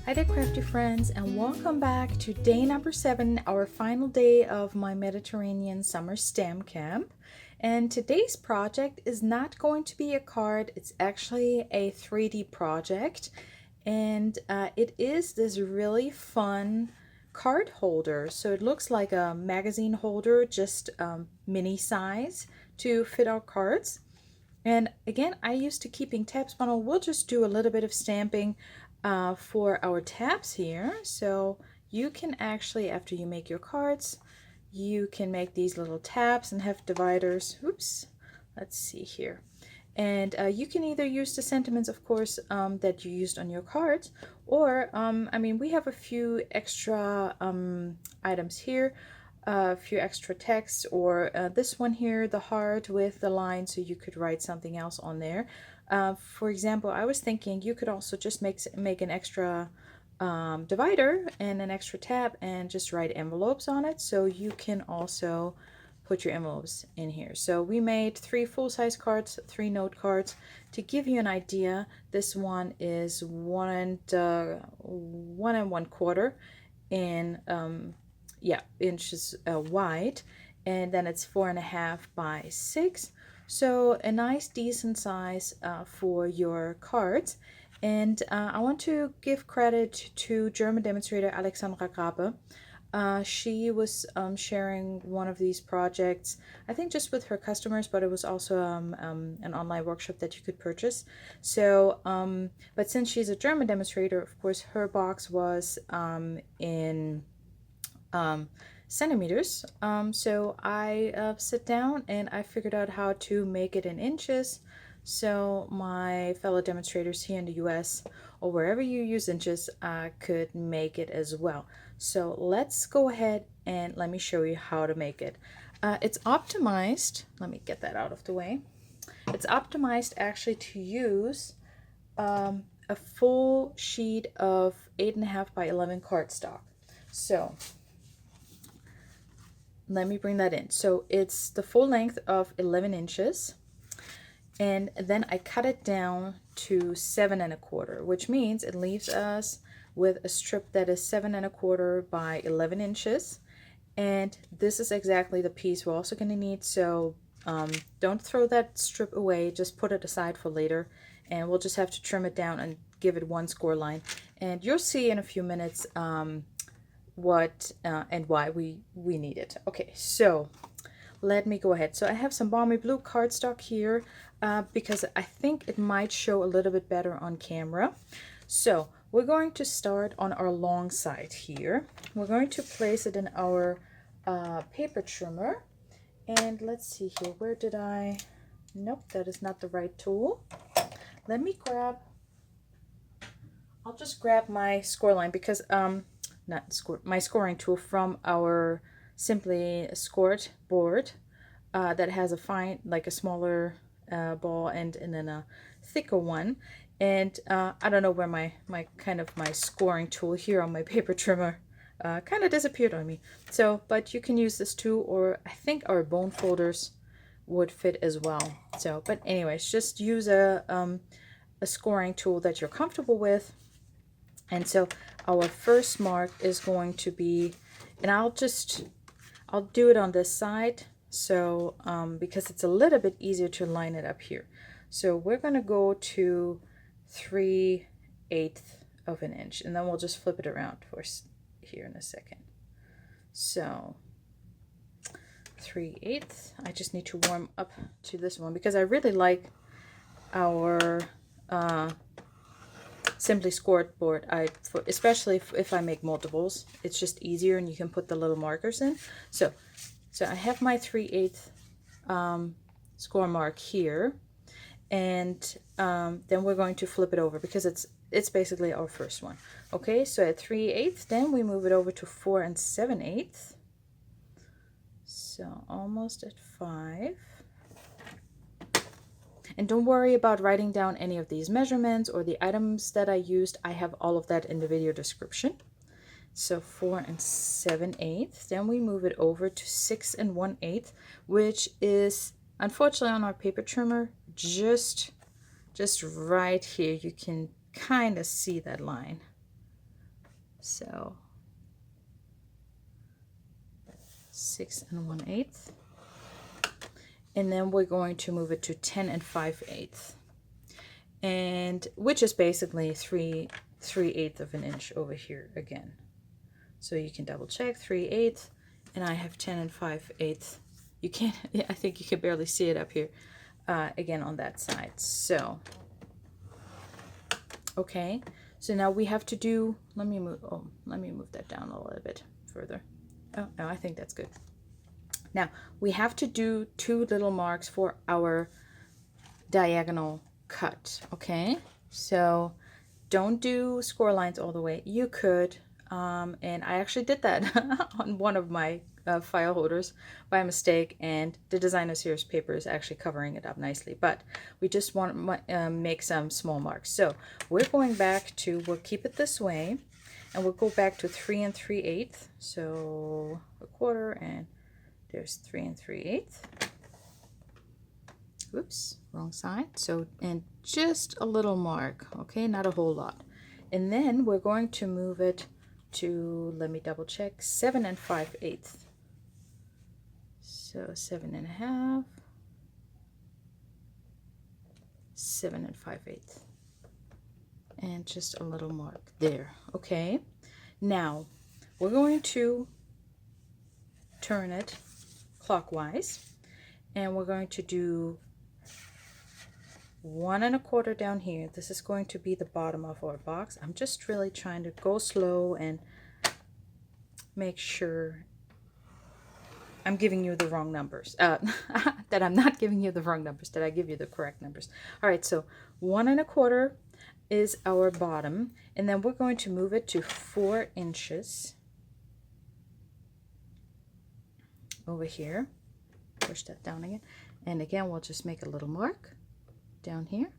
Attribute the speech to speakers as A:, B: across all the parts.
A: Hi there, crafty friends, and welcome back to day number 7, our final day of my Mediterranean summer stamp camp. And today's project is not going to be a card, it's actually a 3D project. And it is this really fun card holder. So it looks like a magazine holder, just mini size to fit our cards. And again, I used to keeping tabs, but we'll just do a little bit of stamping for our tabs here. So you can actually, after you make your cards, you can make these little tabs and have dividers. Oops, let's see here. And you can either use the sentiments, of course, that you used on your cards, or, I mean, we have a few extra items here, a few extra text, or this one here, the heart with the line, so you could write something else on there. For example, I was thinking you could also just make an extra divider and an extra tab and just write envelopes on it, so you can also put your envelopes in here. So we made 3 full-size cards, 3 note cards. To give you an idea, this one is 1 1/4 in inches wide, and then it's 4.5 by 6. So a nice decent size for your cards. And I want to give credit to German demonstrator Alexandra Grabe. She was sharing one of these projects, I think just with her customers, but it was also an online workshop that you could purchase. So, but since she's a German demonstrator, of course, her box was in centimeters. So I sit down and I figured out how to make it in inches. So my fellow demonstrators here in the US or wherever you use inches could make it as well. So let's go ahead and let me show you how to make it. It's optimized. Let me get that out of the way. It's optimized actually to use a full sheet of 8.5 by 11 cardstock. So let me bring that in. So it's the full length of 11 inches. And then I cut it down to 7.25, which means it leaves us with a strip that is 7.25 by 11 inches. And this is exactly the piece we're also going to need. So don't throw that strip away, just put it aside for later. And we'll just have to trim it down and give it one score line. And you'll see in a few minutes what and why we need it. Okay, so let me go ahead. So I have some balmy blue cardstock here because I think it might show a little bit better on camera. So we're going to start on our long side here. We're going to place it in our paper trimmer. And let's see here, where did I, nope, that is not the right tool. Let me grab, I'll just grab my score line because, my scoring tool from our Simply Scored board that has a fine, like a smaller ball and then a thicker one. And I don't know where my scoring tool here on my paper trimmer kind of disappeared on me. So, but you can use this too, or I think our bone folders would fit as well. So, but anyways, just use a scoring tool that you're comfortable with. And so our first mark is going to be, and I'll do it on this side, so because it's a little bit easier to line it up here. So we're going to go to 3/8 of an inch, and then we'll just flip it around for here in a second. So 3/8. I just need to warm up to this one because I really like our Simply Scored board. Especially if I make multiples, it's just easier and you can put the little markers in. So I have my 3/8 score mark here, and then we're going to flip it over because it's basically our first one. Okay, so at 3/8, then we move it over to 4 7/8. So almost at 5. And don't worry about writing down any of these measurements or the items that I used. I have all of that in the video description. So 4 7/8. Then we move it over to 6 1/8, which is unfortunately on our paper trimmer just right here. You can kind of see that line. So 6 1/8, and then we're going to move it to 10 5/8, and which is basically 3/8 of an inch over here again. So you can double check 3/8, and I have 10 5/8. You can't, I think you can barely see it up here again on that side. So okay, so now we have to do, let me move that down a little bit further. Oh no, I think that's good. Now we have to do 2 little marks for our diagonal cut. Okay, so don't do score lines all the way. You could, and I actually did that on one of my file holders by mistake, and the designer series paper is actually covering it up nicely, but we just want to make some small marks. So we're going back to, we'll keep it this way, and we'll go back to 3 3/8. So 1/4, and there's 3 3/8. Oops, wrong side. So, and just a little mark, okay, not a whole lot. And then we're going to move it to, let me double check, 7 5/8. So 7 1/2, 7 5/8, and just a little mark there. Okay, now we're going to turn it clockwise, and we're going to do 1 1/4 down here. This is going to be the bottom of our box. I'm just really trying to go slow and make sure I'm giving you the wrong numbers, that I'm not giving you the wrong numbers, that I give you the correct numbers. All right, so 1 1/4 is our bottom, and then we're going to move it to 4 inches over here. Push that down again, and again we'll just make a little mark down here,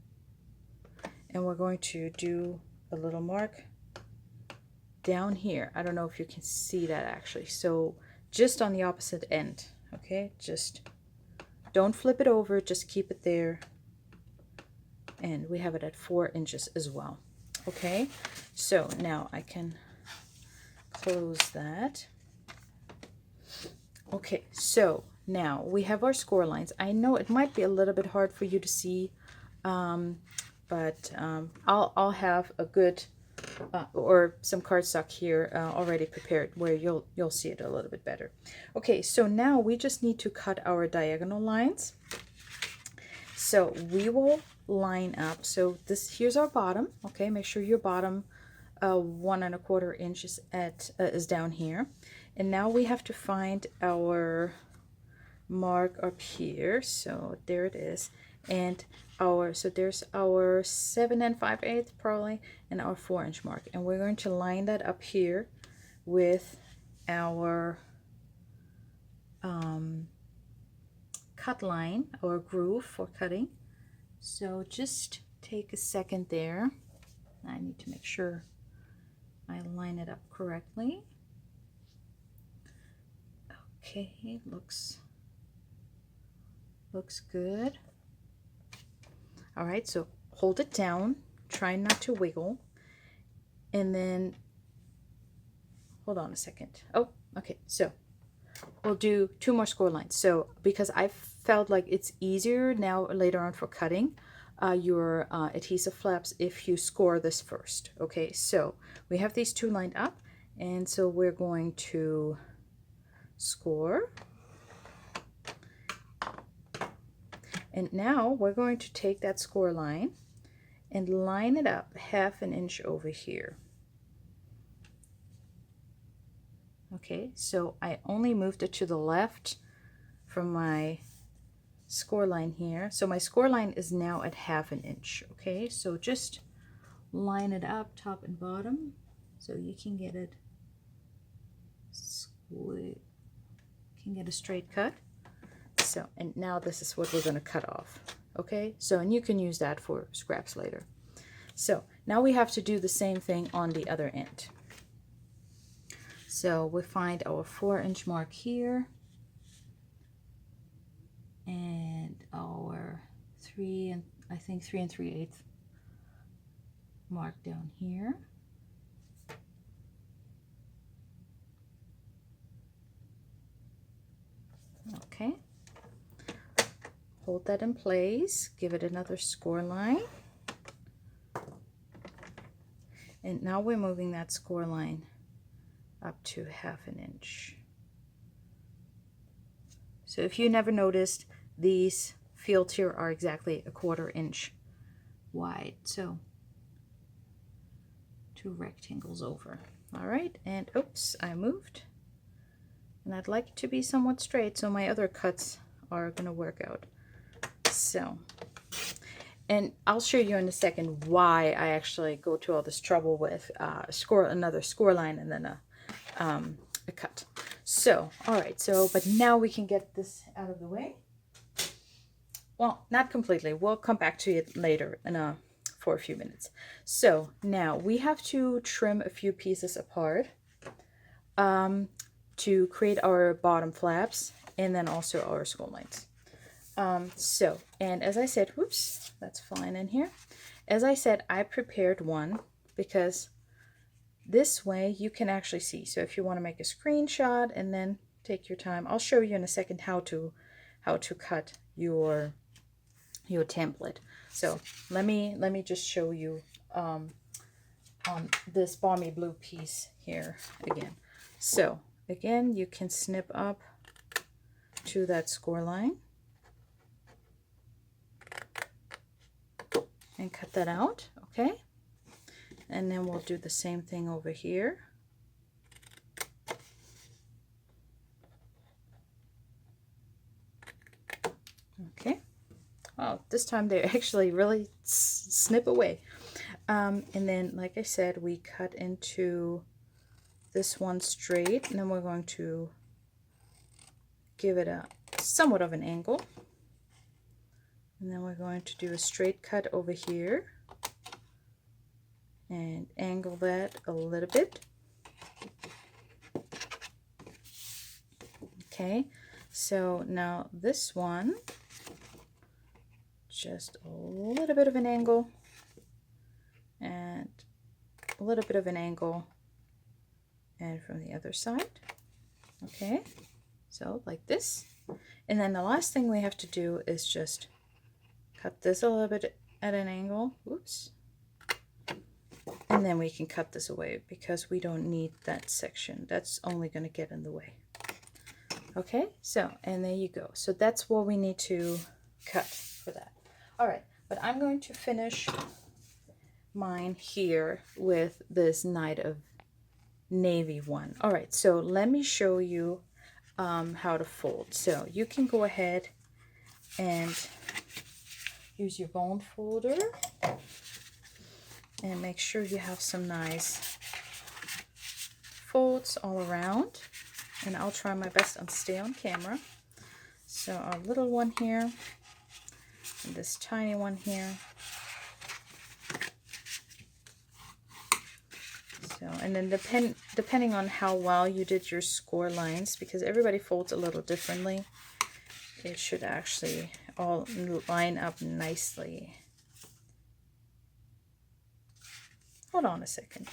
A: and we're going to do a little mark down here. I don't know if you can see that actually. So just on the opposite end, okay, just don't flip it over, just keep it there, and we have it at 4 inches as well. Okay, so now I can close that. Okay, so now we have our score lines. I know it might be a little bit hard for you to see, but I'll have a good or some cardstock here already prepared where you'll see it a little bit better. Okay, so now we just need to cut our diagonal lines. So we will line up. So here's our bottom. Okay, make sure your bottom 1 1/4 inches is down here, and now we have to find our mark up here. So there it is, and so there's our 7 5/8 probably, and our 4 inch mark, and we're going to line that up here with our cut line, or groove for cutting. So just take a second there. I need to make sure I line it up correctly. Okay, looks good. All right, so hold it down, try not to wiggle, and then hold on a second. Oh, okay, so we'll do 2 more score lines. So because I felt like it's easier now later on for cutting your adhesive flaps if you score this first. Okay, so we have these 2 lined up, and so we're going to score. And now we're going to take that score line and line it up 1/2 inch over here. Okay, so I only moved it to the left from my score line here. So my score line is now at 1/2 inch. Okay, so just line it up top and bottom so you can get it a straight cut. So, and now this is what we're going to cut off. Okay, so, and you can use that for scraps later. So now we have to do the same thing on the other end. So we find our 4 inch mark here, and our 3 3/8 mark down here. hold that in place, give it another score line. And now we're moving that score line up to 1/2 inch. So if you never noticed, these fields here are exactly 1/4 inch wide. So 2 rectangles over. All right, and oops, I moved. And I'd like it to be somewhat straight, so my other cuts are gonna work out. So, and I'll show you in a second why I actually go to all this trouble with another score line and then a cut. So, all right, so, but now we can get this out of the way. Well, not completely. We'll come back to it later for a few minutes. So now we have to trim a few pieces apart to create our bottom flaps and then also our score lines. And as I said, whoops, that's flying in here. As I said, I prepared one because this way you can actually see. So if you want to make a screenshot and then take your time, I'll show you in a second how to cut your template. So let me just show you on this balmy blue piece here again. So again, you can snip up to that score line and cut that out, okay? And then we'll do the same thing over here. Okay. Oh, this time they actually really snip away. And then, like I said, we cut into this one straight, and then we're going to give it a somewhat of an angle. And then we're going to do a straight cut over here and angle that a little bit. Okay, so now this one, just a little bit of an angle and a little bit of an angle, and from the other side. Okay, so like this. And then the last thing we have to do is just cut this a little bit at an angle. Whoops. And then we can cut this away because we don't need that section. That's only going to get in the way. Okay, so, and there you go. So that's what we need to cut for that. All right, but I'm going to finish mine here with this Night of Navy one. All right, so let me show you how to fold. So you can go ahead and use your bone folder and make sure you have some nice folds all around. And I'll try my best and stay on camera. So our little one here, and this tiny one here. So, and then depending on how well you did your score lines, because everybody folds a little differently, it should actually all line up nicely. Hold on a second.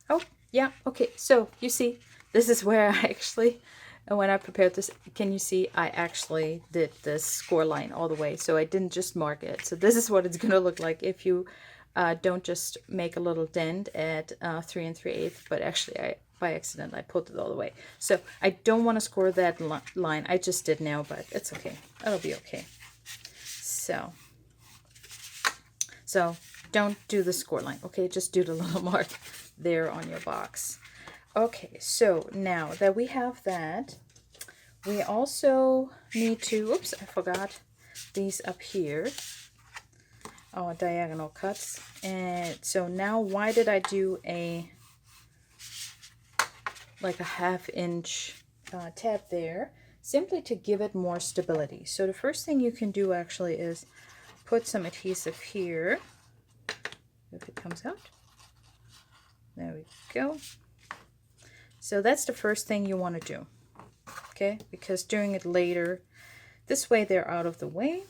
A: Oh, yeah, okay, so you see, this is where I actually, when I prepared this, can you see I actually did this score line all the way, so I didn't just mark it. So this is what it's going to look like if you don't just make a little dent at 3 3/8, but actually by accident I pulled it all the way. So I don't want to score that line. I just did now, but it's okay. It'll be okay. So don't do the score line, okay? Just do the little mark there on your box. Okay, so now that we have that, we also need to, oops, I forgot these up here, our diagonal cuts. And so now why did I do like a 1/2 inch tab there? Simply to give it more stability. So the first thing you can do actually is put some adhesive here, if it comes out. There we go. So that's the first thing you want to do, okay? Because doing it later, this way they're out of the way.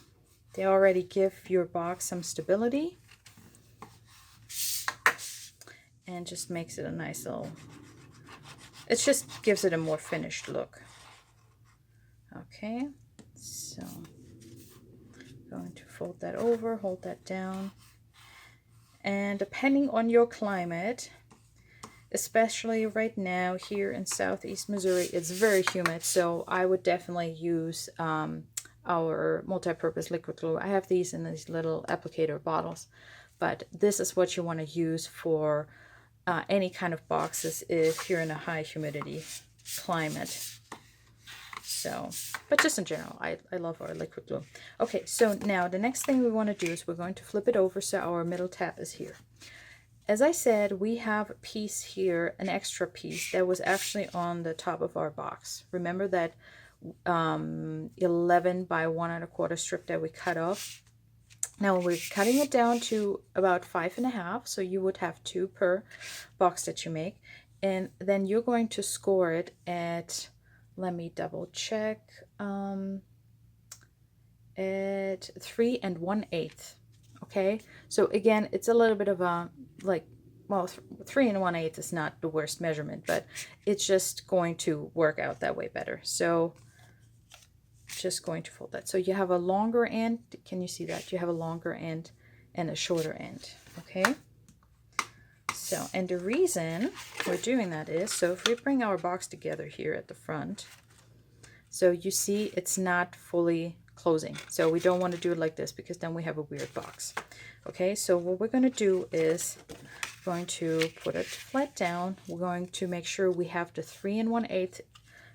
A: They already give your box some stability and just makes it a nice little, it just gives it a more finished look. Okay, so going to fold that over, hold that down. And depending on your climate, especially right now here in Southeast Missouri, it's very humid, so I would definitely use our multi-purpose liquid glue. I have these in these little applicator bottles, but this is what you want to use for any kind of boxes if you're in a high humidity climate. So, but just in general, I love our liquid glue. Okay, so now the next thing we want to do is we're going to flip it over so our middle tab is here. As I said, we have a piece here, an extra piece that was actually on the top of our box. Remember that 11 by 1¼ strip that we cut off? Now we're cutting it down to about 5½, so you would have 2 per box that you make. And then you're going to score it at, let me double check, at 3 1/8. Okay, so again, it's a little bit of a, like, well, 3 1/8 is not the worst measurement, but it's just going to work out that way better. So just going to fold that. So you have a longer end. Can you see that? You have a longer end and a shorter end. Okay. So, and the reason we're doing that is, so if we bring our box together here at the front, so you see it's not fully closing. So we don't want to do it like this because then we have a weird box. Okay, so what we're going to do is going to put it flat down. We're going to make sure we have the 3 1/8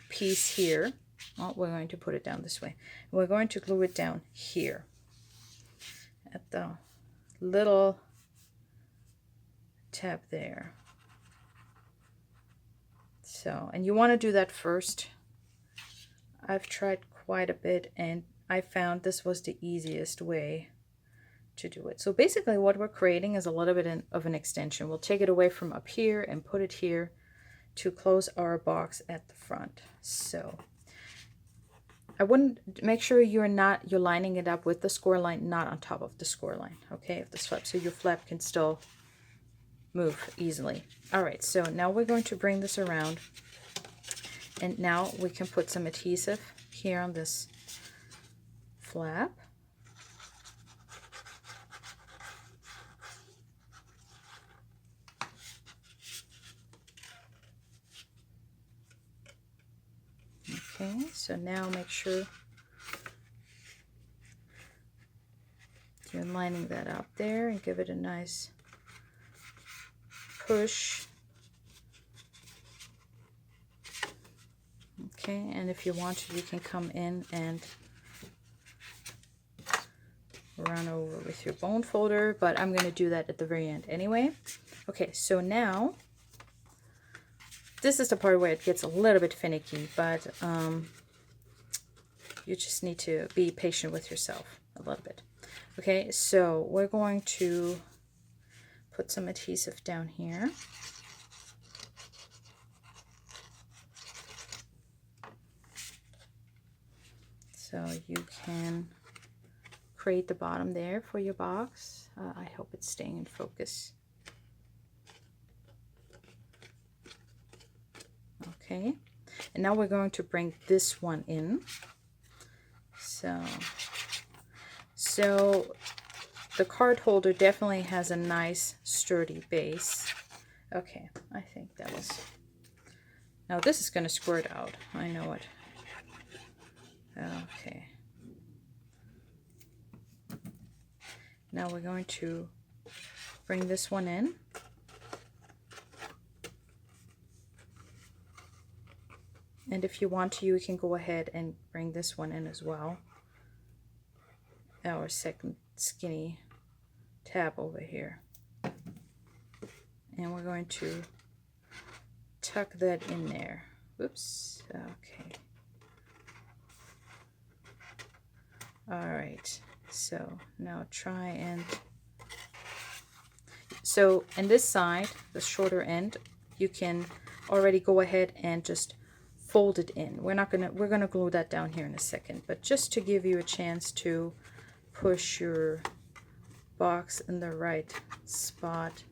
A: piece here. Well, we're going to put it down this way. We're going to glue it down here at the little tab there. So, and you want to do that first. I've tried quite a bit and I found this was the easiest way to do it. So basically what we're creating is a little bit of an extension. We'll take it away from up here and put it here to close our box at the front. So I wouldn't, make sure you're lining it up with the score line, not on top of the score line, okay, of the flap, so your flap can still move easily. All right, so now we're going to bring this around, and now we can put some adhesive here on this flap. Okay, so now make sure you're lining that up there and give it a nice push. Okay, and if you want to, you can come in and run over with your bone folder, but I'm going to do that at the very end anyway. Okay, so now this is the part where it gets a little bit finicky, but you just need to be patient with yourself a little bit. Okay, so we're going to put some adhesive down here. So you can create the bottom there for your box. I hope it's staying in focus. Okay, and now we're going to bring this one in. So the card holder definitely has a nice sturdy base. Okay, I think that was, now this is going to squirt out, I know it. Okay, now we're going to bring this one in. And if you want to, you can go ahead and bring this one in as well. Our second skinny tab over here. And we're going to tuck that in there. Oops. Okay. All right. So now try and... So in this side, the shorter end, you can already go ahead and just fold it in. We're gonna glue that down here in a second, but just to give you a chance to push your box in the right spot,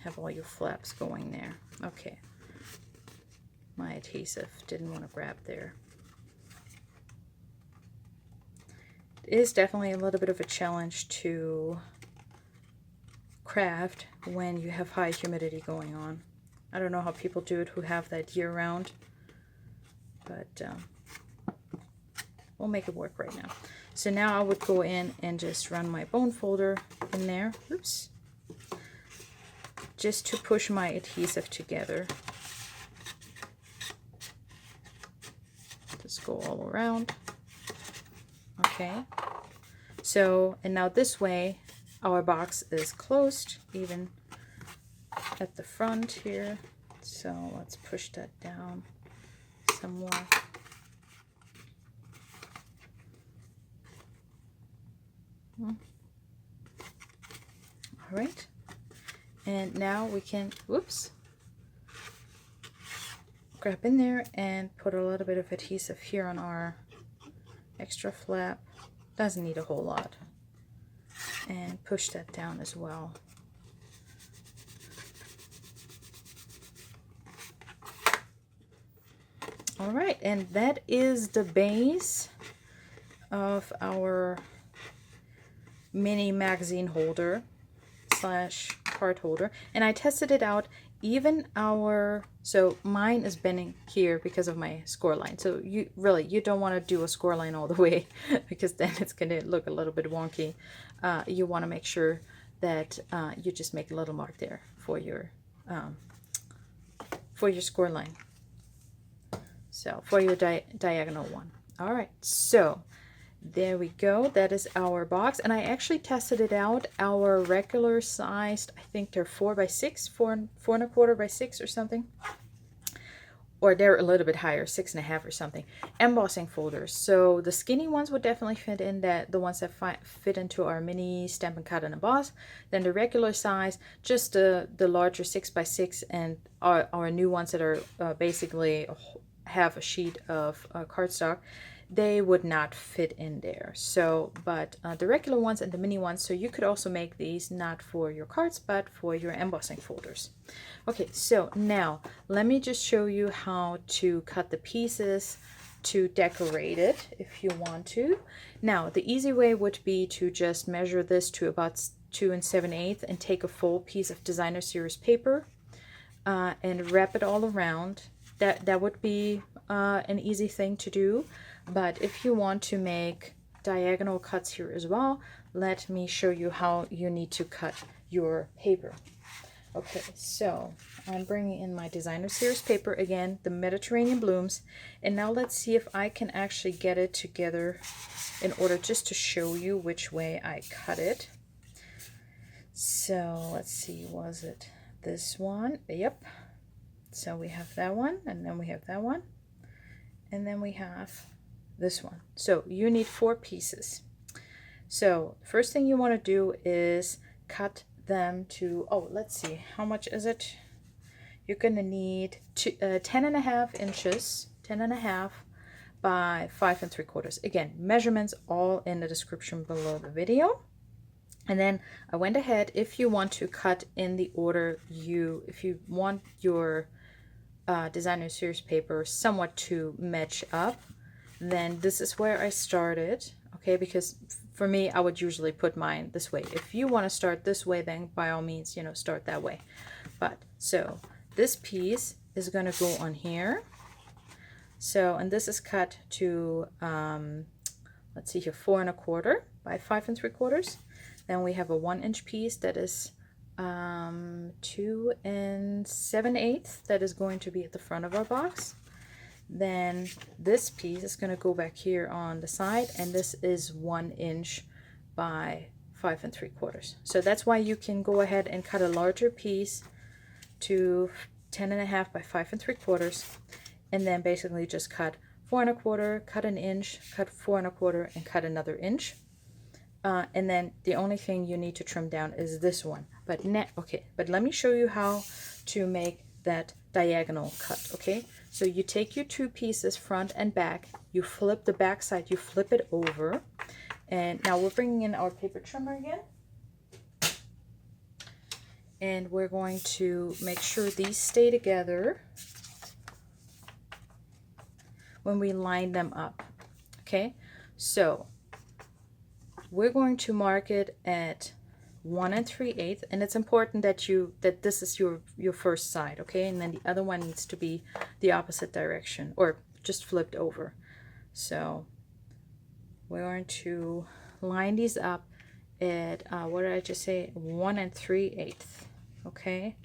A: have all your flaps going there. Okay, my adhesive didn't want to grab there. is definitely a little bit of a challenge to craft when you have high humidity going on. I don't know how people do it who have that year round, but we'll make it work right now. So now I would go in and just run my bone folder in there, oops, just to push my adhesive together. Just go all around. Okay, so, and now this way our box is closed even at the front here. So let's push that down some more. All right, and now we can, whoops, grab in there and put a little bit of adhesive here on our extra flap. Doesn't need a whole lot, and push that down as well. All right, and that is the base of our mini magazine holder slash card holder, and I tested it out. Even our, so mine is bending here because of my score line. So you don't want to do a score line all the way because then it's going to look a little bit wonky. You want to make sure that you just make a little mark there for your score line. So for your diagonal one. All right, so there we go. That is our box, and I actually tested it out. Our regular sized, I think they're 4 by 6, 4.25 by 6 or something, or they're a little bit higher, 6.5 or something. Embossing folders. So the skinny ones would definitely fit in, that the ones that fit into our mini Stampin' Cut and Emboss. Then the regular size, just the larger 6 by 6, and our new ones that are basically have a sheet of cardstock, they would not fit in there. So, but the regular ones and the mini ones, so you could also make these not for your cards, but for your embossing folders. Okay, so now let me just show you how to cut the pieces to decorate it if you want to. Now, the easy way would be to just measure this to about 2 7/8 and take a full piece of designer series paper and wrap it all around. That would be an easy thing to do. But if you want to make diagonal cuts here as well, let me show you how you need to cut your paper. Okay, so I'm bringing in my designer series paper again, the Mediterranean Blooms, and now let's see if I can actually get it together in order just to show you which way I cut it. So let's see, was it this one? Yep. So we have that one, and then we have that one, and then we have this one. So you need 4 pieces. So first thing you want to do is cut them to, oh, let's see, how much is it? You're going to need 10.5 inches, 10.5 by 5 3/4. Again, measurements all in the description below the video. And then I went ahead, if you want to cut in the order if you want your designer series paper somewhat to match up, then this is where I started. Okay, because for me, I would usually put mine this way. If you want to start this way, then by all means, start that way. But so this piece is going to go on here. So, and this is cut to let's see here, 4 1/4 by 5 3/4. Then we have a 1 inch piece that is 2 7/8 that is going to be at the front of our box. Then this piece is going to go back here on the side, and this is 1 inch by 5 3/4. So that's why you can go ahead and cut a larger piece to 10.5 by 5 3/4, and then basically just cut 4 1/4, cut an inch, cut 4 1/4, and cut another inch. And then the only thing you need to trim down is this one. But but let me show you how to make that diagonal cut. Okay, so you take your 2 pieces, front and back, you flip the back side, you flip it over, and now we're bringing in our paper trimmer again, and we're going to make sure these stay together when we line them up. Okay, so we're going to mark it at 1 3/8, and it's important that this is your first side, okay? And then the other one needs to be the opposite direction, or just flipped over. So we're going to line these up at what did I just say? 1 3/8. Okay,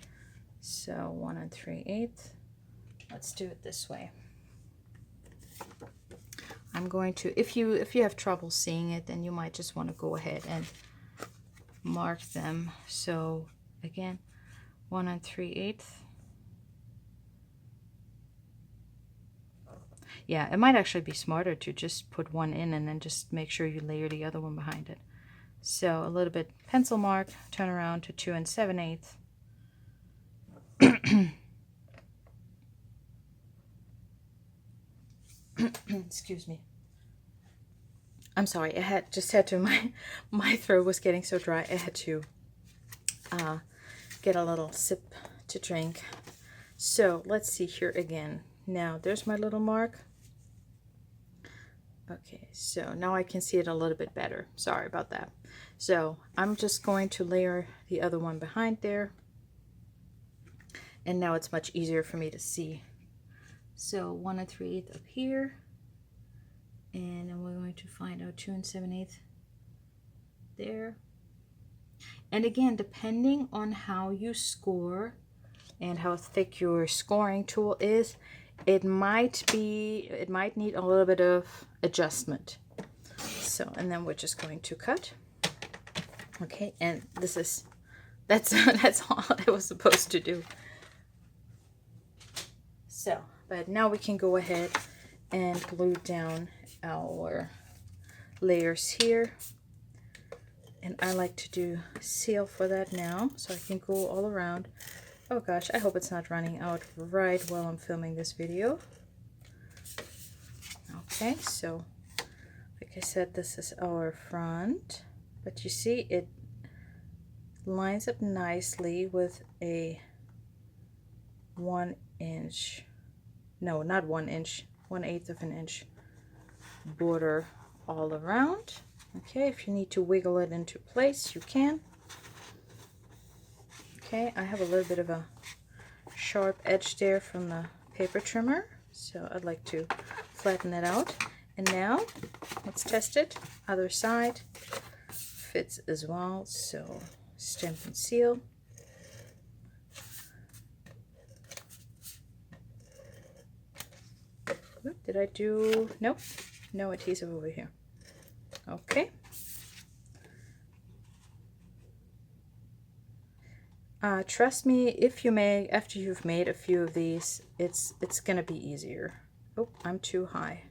A: so 1 3/8. Let's do it this way. I'm going to, if you have trouble seeing it, then you might just want to go ahead and mark them. So again, 1 3/8. Yeah, it might actually be smarter to just put one in and then just make sure you layer the other one behind it. So a little bit pencil mark, turn around to 2 7/8. Excuse me. I'm sorry. I had to, my throat was getting so dry. I had to get a little sip to drink. So let's see here again. Now there's my little mark. Okay, so now I can see it a little bit better. Sorry about that. So I'm just going to layer the other one behind there. And now it's much easier for me to see. So 1 3/8 up here. And then we're going to find out 2 7/8 there. And again, depending on how you score and how thick your scoring tool is, it might need a little bit of adjustment. So, and then we're just going to cut. Okay, and that's that's all it was supposed to do. So, but now we can go ahead and glue down our layers here. And I like to do seal for that now, so I can go all around. Oh gosh, I hope it's not running out right while I'm filming this video. Okay, so like I said, this is our front, but you see it lines up nicely with a 1 inch, no, not 1 inch, 1/8 of an inch border all around. Okay, if you need to wiggle it into place, you can. Okay, I have a little bit of a sharp edge there from the paper trimmer, so I'd like to flatten it out. And now let's test it. Other side fits as well, so stamp and seal. Oop, did I do, nope, no adhesive over here. Okay. Trust me, if you make, after you've made a few of these, it's gonna be easier. Oh, I'm too high.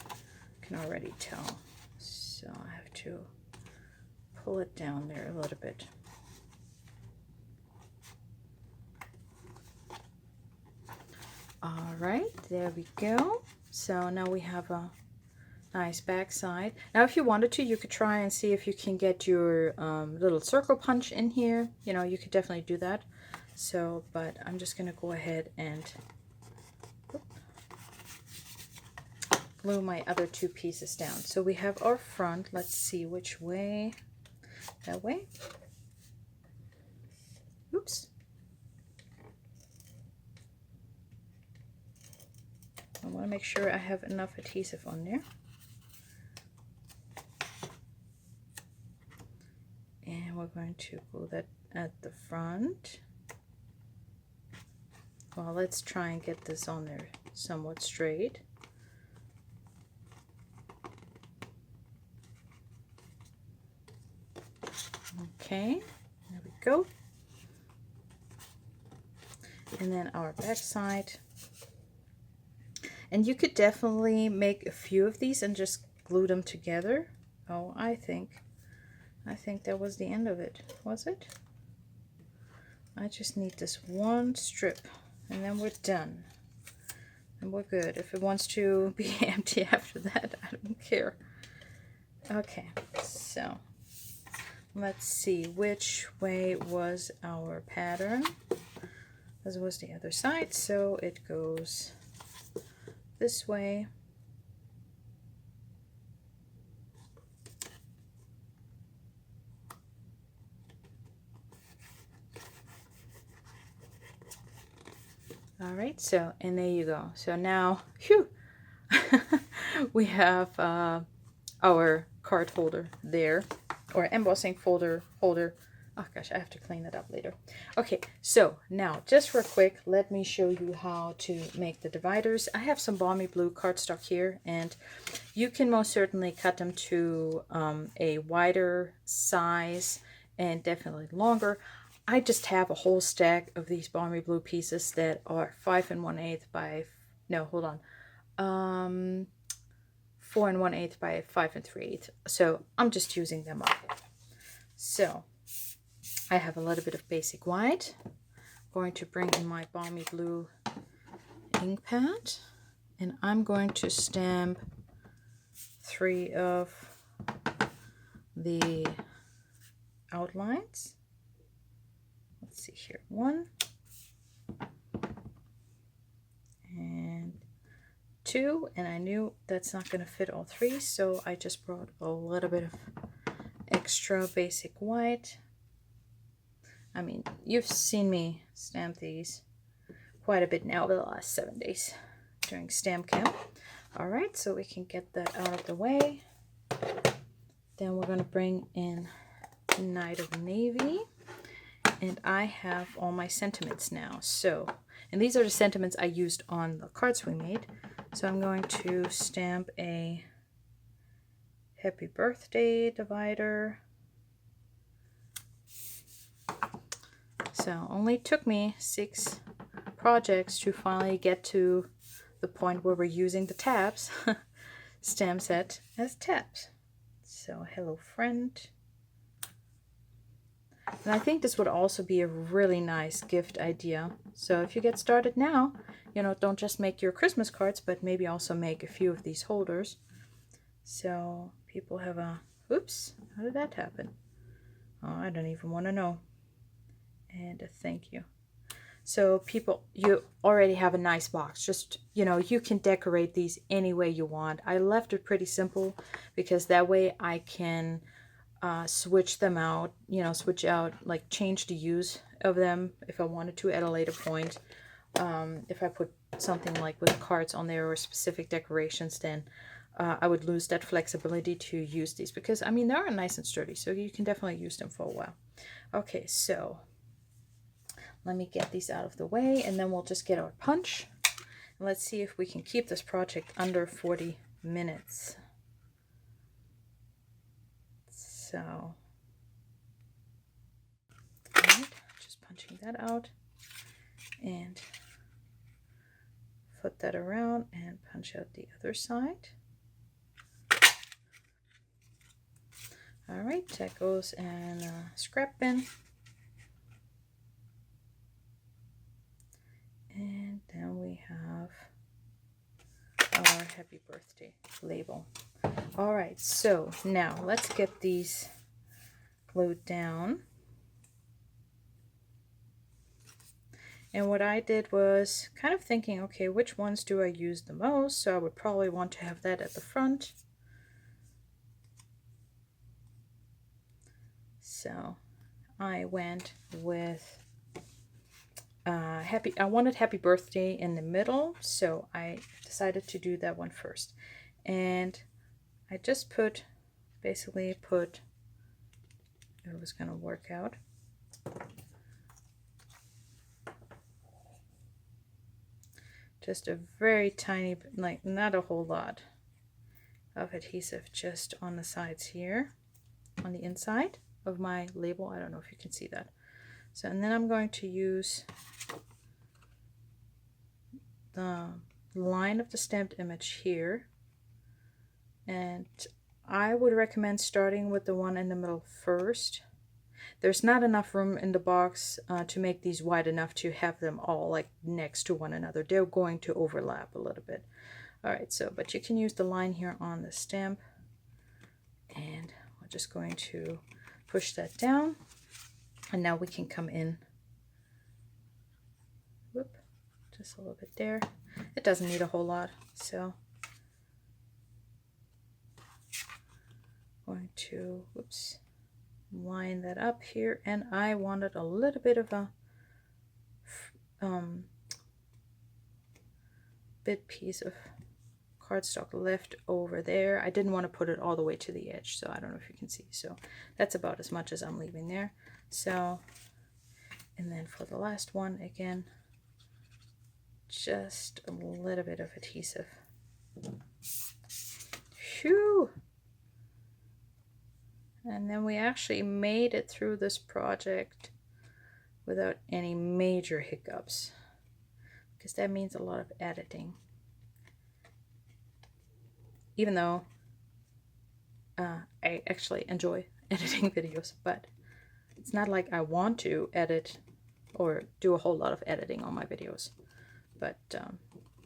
A: I can already tell. So I have to pull it down there a little bit. All right, there we go. So now we have a nice back side. Now if you wanted to, you could try and see if you can get your little circle punch in here. You know, you could definitely do that. So, but I'm just going to go ahead and glue my other two pieces down. So we have our front. Let's see which way. That way. Oops. I want to make sure I have enough adhesive on there. And we're going to glue that at the front. Well, let's try and get this on there somewhat straight. Okay, there we go. And then our back side. And you could definitely make a few of these and just glue them together. Oh, I think that was the end of it. Was it? I just need this one strip and then we're done. And we're good. If it wants to be empty after that, I don't care. Okay, so let's see which way was our pattern. This was the other side, so it goes this way. All right, so, and there you go. So now, phew, we have our card holder there, or embossing folder holder. Oh gosh, I have to clean it up later. Okay, so now just real quick, let me show you how to make the dividers. I have some balmy blue cardstock here, and you can most certainly cut them to a wider size and definitely longer. I just have a whole stack of these balmy blue pieces that are 5 1/8 by, no, hold on, 4 1/8 by 5 3/8. So I'm just using them up. So I have a little bit of basic white. I'm going to bring in my balmy blue ink pad, and I'm going to stamp 3 of the outlines. Let's see here, 1 and 2, and I knew that's not going to fit all 3, so I just brought a little bit of extra basic white. I mean, you've seen me stamp these quite a bit now over the last 7 days during stamp camp. All right, so we can get that out of the way. Then we're going to bring in Night of Navy, and I have all my sentiments now. So, and these are the sentiments I used on the cards we made. So I'm going to stamp a happy birthday divider. So only took me 6 projects to finally get to the point where we're using the tabs stamp set as tabs. So hello friend. And I think this would also be a really nice gift idea. So if you get started now, you know, don't just make your Christmas cards, but maybe also make a few of these holders. So people have a, oops, how did that happen? Oh, I don't even want to know. And a thank you. So people, you already have a nice box. Just, you know, you can decorate these any way you want. I left it pretty simple because that way I can switch them out, you know, switch out, like change the use of them if I wanted to at a later point. If I put something like with cards on there or specific decorations, then I would lose that flexibility to use these because, I mean, they are nice and sturdy, so you can definitely use them for a while. Okay, so let me get these out of the way, and then we'll just get our punch. And let's see if we can keep this project under 40 minutes. So, all right, just punching that out and flip that around and punch out the other side. All right, that goes in a scrap bin. And then we have our happy birthday label. All right, so now let's get these glued down. And what I did was kind of thinking, okay, which ones do I use the most? So I would probably want to have that at the front. So I went with I wanted happy birthday in the middle, so I decided to do that one first. And I just basically put, it was going to work out. Just a very tiny, like not a whole lot of adhesive just on the sides here, on the inside of my label. I don't know if you can see that. So, and then I'm going to use the line of the stamped image here, and I would recommend starting with the one in the middle first. There's not enough room in the box to make these wide enough to have them all like next to one another. They're going to overlap a little bit. All right, so, but you can use the line here on the stamp, and we're just going to push that down, and now we can come in. Whoop, just a little bit there. It doesn't need a whole lot, so I'm going to, whoops, line that up here, and I wanted a little bit of a bit piece of cardstock left over there. I didn't want to put it all the way to the edge, so I don't know if you can see. So that's about as much as I'm leaving there. So, and then for the last one, again, just a little bit of adhesive. Phew! And then we actually made it through this project without any major hiccups, because that means a lot of editing. Even though I actually enjoy editing videos, but it's not like I want to edit or do a whole lot of editing on my videos. But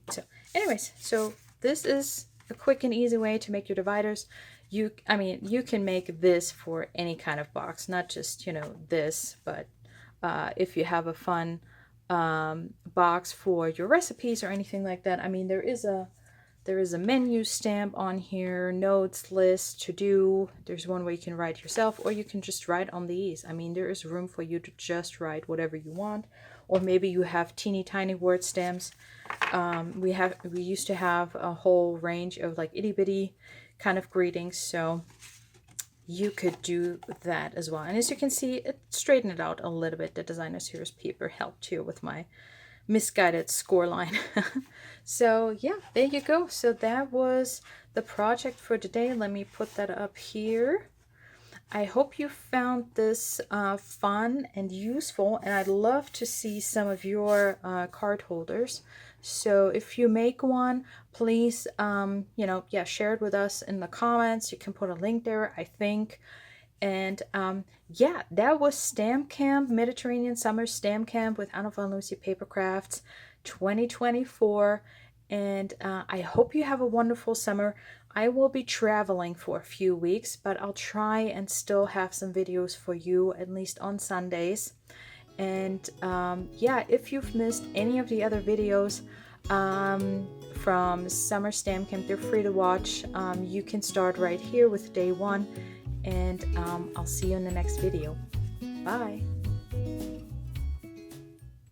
A: so anyways, so this is a quick and easy way to make your dividers. I mean, you can make this for any kind of box, not just, you know, this, but if you have a fun box for your recipes or anything like that. I mean, there is a menu stamp on here, notes, list, to do. There's one where you can write yourself, or you can just write on these. I mean, there is room for you to just write whatever you want. Or maybe you have teeny tiny word stamps. We used to have a whole range of like itty bitty kind of greetings, so you could do that as well. And as you can see, it straightened it out a little bit. The designer series paper helped here with my misguided score line. So yeah, there you go. So that was the project for today. Let me put that up here. I hope you found this fun and useful, and I'd love to see some of your card holders. So if you make one, please, you know, yeah, share it with us in the comments. You can put a link there, I think. And yeah, that was Stamp Camp, Mediterranean Summer Stamp Camp with Anna Von Lucy Paper Crafts 2024. And I hope you have a wonderful summer. I will be traveling for a few weeks, but I'll try and still have some videos for you, at least on Sundays. And yeah, if you've missed any of the other videos from Summer Stamp Camp, they're free to watch. You can start right here with day one, and I'll see you in the next video. Bye!